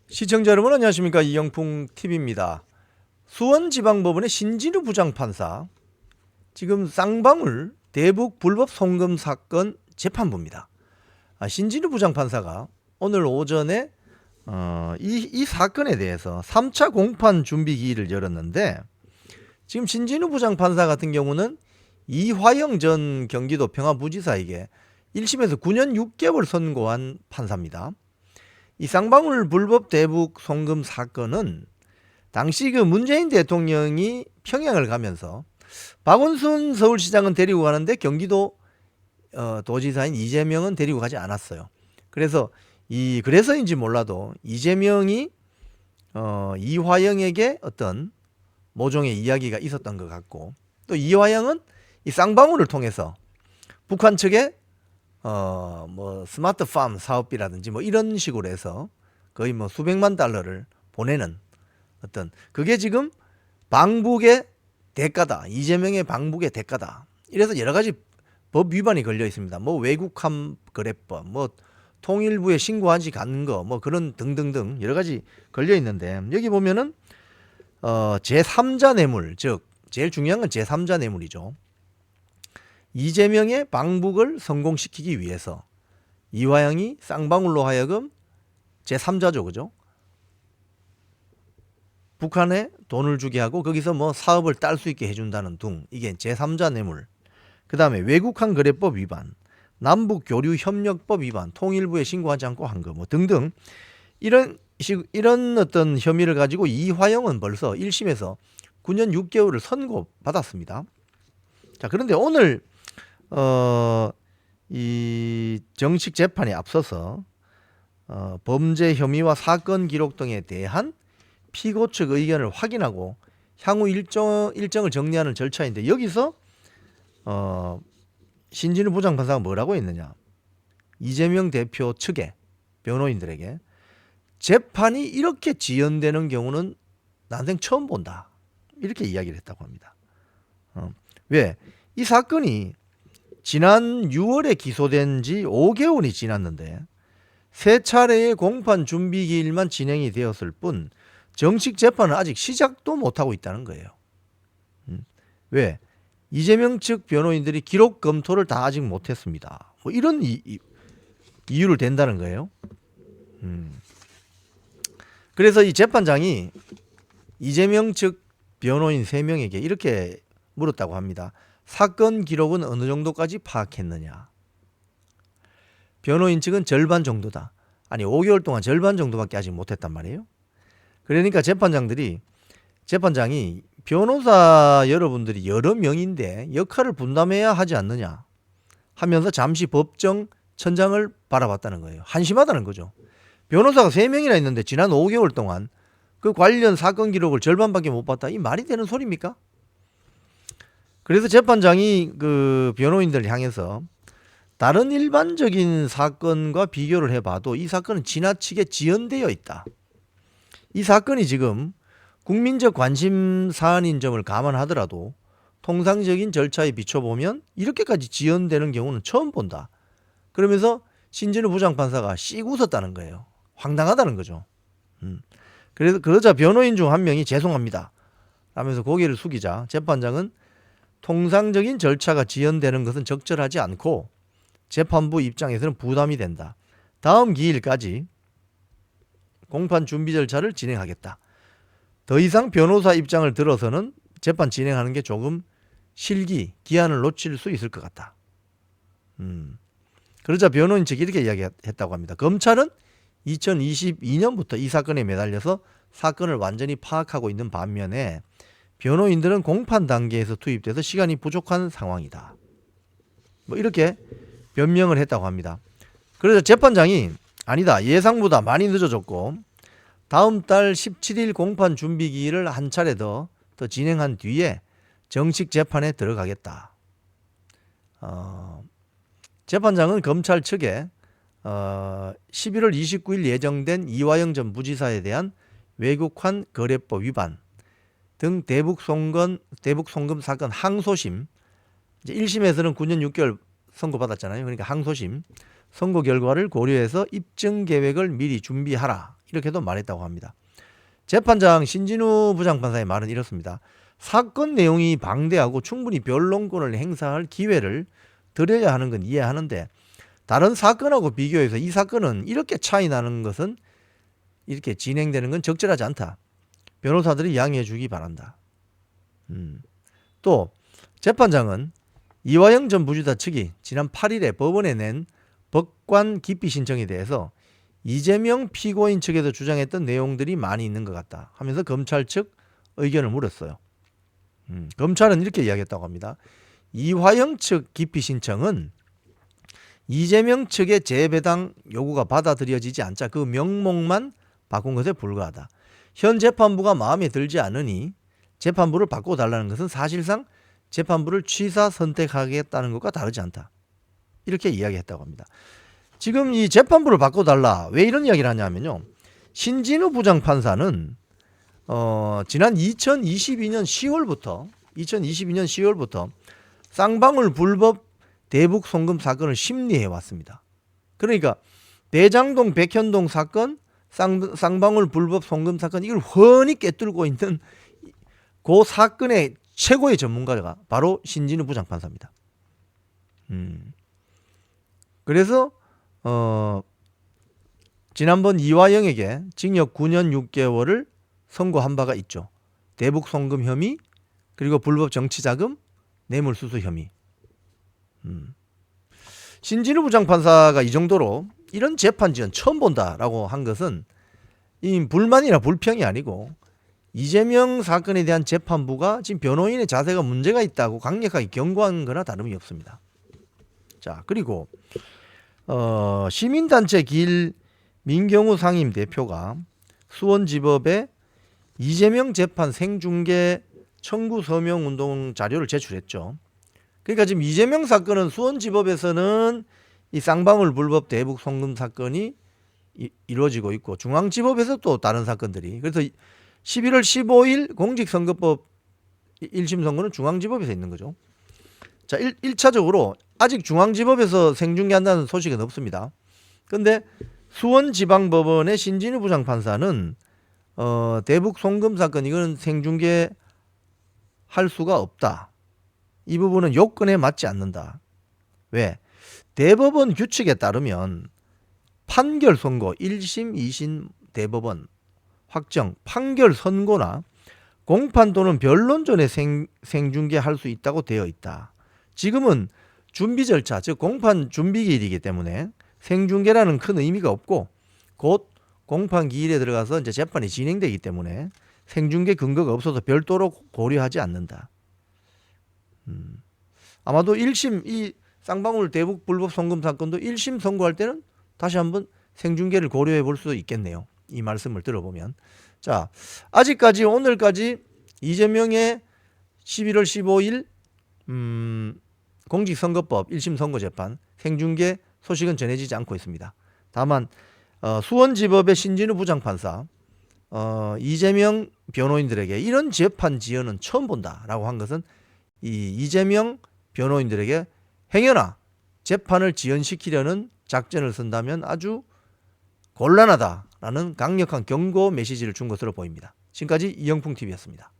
시청자 여러분 안녕하십니까. 이영풍 TV입니다. 수원지방법원의 신진우 부장판사, 지금 쌍방울 대북 불법 송금 사건 재판부입니다. 신진우 부장판사가 오늘 오전에 이 사건에 대해서 3차 공판 준비 기일을 열었는데, 지금 신진우 부장판사 같은 경우는 이화영 전 경기도 평화부지사에게 1심에서 9년 6개월 선고한 판사입니다. 이 쌍방울 불법 대북 송금 사건은 당시 그 문재인 대통령이 평양을 가면서 박원순 서울시장은 데리고 가는데 경기도 도지사인 이재명은 데리고 가지 않았어요. 그래서인지 몰라도 이재명이 이화영에게 어떤 모종의 이야기가 있었던 것 같고, 또 이화영은 이 쌍방울을 통해서 북한 측에 스마트팜 사업비라든지 이런 식으로 해서 거의 수백만 달러를 보내는 어떤, 그게 지금 방북의 대가다, 이재명의 방북의 대가다. 이래서 여러 가지 법 위반이 걸려 있습니다. 외국함 거래법, 통일부에 신고하지 않은 거, 그런 등등등 여러 가지 걸려 있는데, 여기 보면은 제3자 뇌물, 즉 제일 중요한 건 제3자 뇌물이죠. 이재명의 방북을 성공시키기 위해서 이화영이 쌍방울로 하여금 제3자죠, 그죠? 북한에 돈을 주게 하고 거기서 사업을 딸 수 있게 해준다는 둥, 이게 제3자 뇌물. 그 다음에 외국항 거래법 위반, 남북교류협력법 위반, 통일부에 신고하지 않고 한 거, 등등 이런 어떤 혐의를 가지고 이화영은 벌써 1심에서 9년 6개월을 선고받았습니다. 자, 그런데 오늘 이 정식 재판에 앞서서 범죄 혐의와 사건 기록 등에 대한 피고 측 의견을 확인하고 향후 일정을 정리하는 절차인데, 여기서 신진우 부장판사가 뭐라고 했느냐, 이재명 대표 측의 변호인들에게 재판이 이렇게 지연되는 경우는 난생 처음 본다, 이렇게 이야기를 했다고 합니다. 왜? 이 사건이 지난 6월에 기소된 지 5개월이 지났는데 세 차례의 공판 준비 기일만 진행이 되었을 뿐 정식 재판은 아직 시작도 못하고 있다는 거예요. 왜? 이재명 측 변호인들이 기록 검토를 다 아직 못했습니다. 이런 이유를 댄다는 거예요. 그래서 이 재판장이 이재명 측 변호인 3명에게 이렇게 물었다고 합니다. 사건 기록은 어느 정도까지 파악했느냐? 변호인 측은 절반 정도다. 아니, 5개월 동안 절반 정도밖에 아직 못했단 말이에요. 그러니까 재판장이 변호사 여러분들이 여러 명인데 역할을 분담해야 하지 않느냐 하면서 잠시 법정 천장을 바라봤다는 거예요. 한심하다는 거죠. 변호사가 3명이나 있는데 지난 5개월 동안 그 관련 사건 기록을 절반밖에 못 봤다. 이 말이 되는 소리입니까? 그래서 재판장이 그 변호인들을 향해서 다른 일반적인 사건과 비교를 해봐도 이 사건은 지나치게 지연되어 있다. 이 사건이 지금 국민적 관심 사안인 점을 감안하더라도 통상적인 절차에 비춰보면 이렇게까지 지연되는 경우는 처음 본다. 그러면서 신진우 부장판사가 씩 웃었다는 거예요. 황당하다는 거죠. 그러자 변호인 중 한 명이 죄송합니다 라면서 고개를 숙이자 재판장은 통상적인 절차가 지연되는 것은 적절하지 않고 재판부 입장에서는 부담이 된다. 다음 기일까지 공판 준비 절차를 진행하겠다. 더 이상 변호사 입장을 들어서는 재판 진행하는 게 조금 기한을 놓칠 수 있을 것 같다. 그러자 변호인 측이 이렇게 이야기했다고 합니다. 검찰은 2022년부터 이 사건에 매달려서 사건을 완전히 파악하고 있는 반면에 변호인들은 공판 단계에서 투입돼서 시간이 부족한 상황이다. 이렇게 변명을 했다고 합니다. 그래서 재판장이 아니다, 예상보다 많이 늦어졌고 다음 달 17일 공판 준비 기일을 한 차례 더 진행한 뒤에 정식 재판에 들어가겠다. 재판장은 검찰 측에 11월 29일 예정된 이화영 전 부지사에 대한 외국환 거래법 위반 등 대북 송금 사건 항소심, 이제 1심에서는 9년 6개월 선고받았잖아요. 그러니까 항소심 선고 결과를 고려해서 입증 계획을 미리 준비하라, 이렇게도 말했다고 합니다. 재판장 신진우 부장판사의 말은 이렇습니다. 사건 내용이 방대하고 충분히 변론권을 행사할 기회를 드려야 하는 건 이해하는데 다른 사건하고 비교해서 이 사건은 이렇게 차이 나는 것은 이렇게 진행되는 건 적절하지 않다. 변호사들이 양해해 주기 바란다. 또 재판장은 이화영 전 부지사 측이 지난 8일에 법원에 낸 법관 기피 신청에 대해서 이재명 피고인 측에서 주장했던 내용들이 많이 있는 것 같다 하면서 검찰 측 의견을 물었어요. 검찰은 이렇게 이야기했다고 합니다. 이화영 측 기피 신청은 이재명 측의 재배당 요구가 받아들여지지 않자 그 명목만 바꾼 것에 불과하다. 현 재판부가 마음에 들지 않으니 재판부를 바꿔달라는 것은 사실상 재판부를 취사 선택하겠다는 것과 다르지 않다. 이렇게 이야기했다고 합니다. 지금 이 재판부를 바꿔달라. 왜 이런 이야기를 하냐면요. 신진우 부장판사는 지난 2022년 10월부터 쌍방울 불법 대북 송금 사건을 심리해 왔습니다. 그러니까 대장동 백현동 사건, 쌍방울 불법 송금 사건 이걸 훤히 꿰뚫고 있는 그 사건의 최고의 전문가가 바로 신진우 부장판사입니다. 그래서 지난번 이화영에게 징역 9년 6개월을 선고한 바가 있죠. 대북 송금 혐의 그리고 불법 정치자금, 뇌물수수 혐의. 신진우 부장판사가 이 정도로 이런 재판 지연 처음 본다라고 한 것은 이 불만이나 불평이 아니고 이재명 사건에 대한 재판부가 지금 변호인의 자세가 문제가 있다고 강력하게 경고한 거나 다름이 없습니다. 자, 그리고 시민단체 길 민경우 상임 대표가 수원지법에 이재명 재판 생중계 청구 서명 운동 자료를 제출했죠. 그러니까 지금 이재명 사건은 수원지법에서는 이 쌍방울 불법 대북 송금 사건이 이루어지고 있고 중앙지법에서 또 다른 사건들이 그래서 11월 15일 공직선거법 1심 선고는 중앙지법에서 있는 거죠. 자, 1차적으로 아직 중앙지법에서 생중계한다는 소식은 없습니다. 그런데 수원지방법원의 신진우 부장판사는 대북 송금 사건 이거는 생중계 할 수가 없다. 이 부분은 요건에 맞지 않는다. 왜? 대법원 규칙에 따르면 판결 선고 1심, 2심 대법원 확정, 판결 선고나 공판 또는 변론 전에 생중계할 수 있다고 되어 있다. 지금은 준비 절차, 즉 공판 준비 기일이기 때문에 생중계라는 큰 의미가 없고 곧 공판 기일에 들어가서 이제 재판이 진행되기 때문에 생중계 근거가 없어서 별도로 고려하지 않는다. 아마도 1심 이 쌍방울 대북 불법 송금 사건도 1심 선고할 때는 다시 한번 생중계를 고려해 볼 수 있겠네요. 이 말씀을 들어보면. 자, 아직까지 오늘까지 이재명의 11월 15일 공직선거법 1심 선고재판 생중계 소식은 전해지지 않고 있습니다. 다만 수원지법의 신진우 부장판사 이재명 변호인들에게 이런 재판 지연은 처음 본다라고 한 것은 이 이재명 변호인들에게 행여나 재판을 지연시키려는 작전을 쓴다면 아주 곤란하다라는 강력한 경고 메시지를 준 것으로 보입니다. 지금까지 이영풍TV였습니다.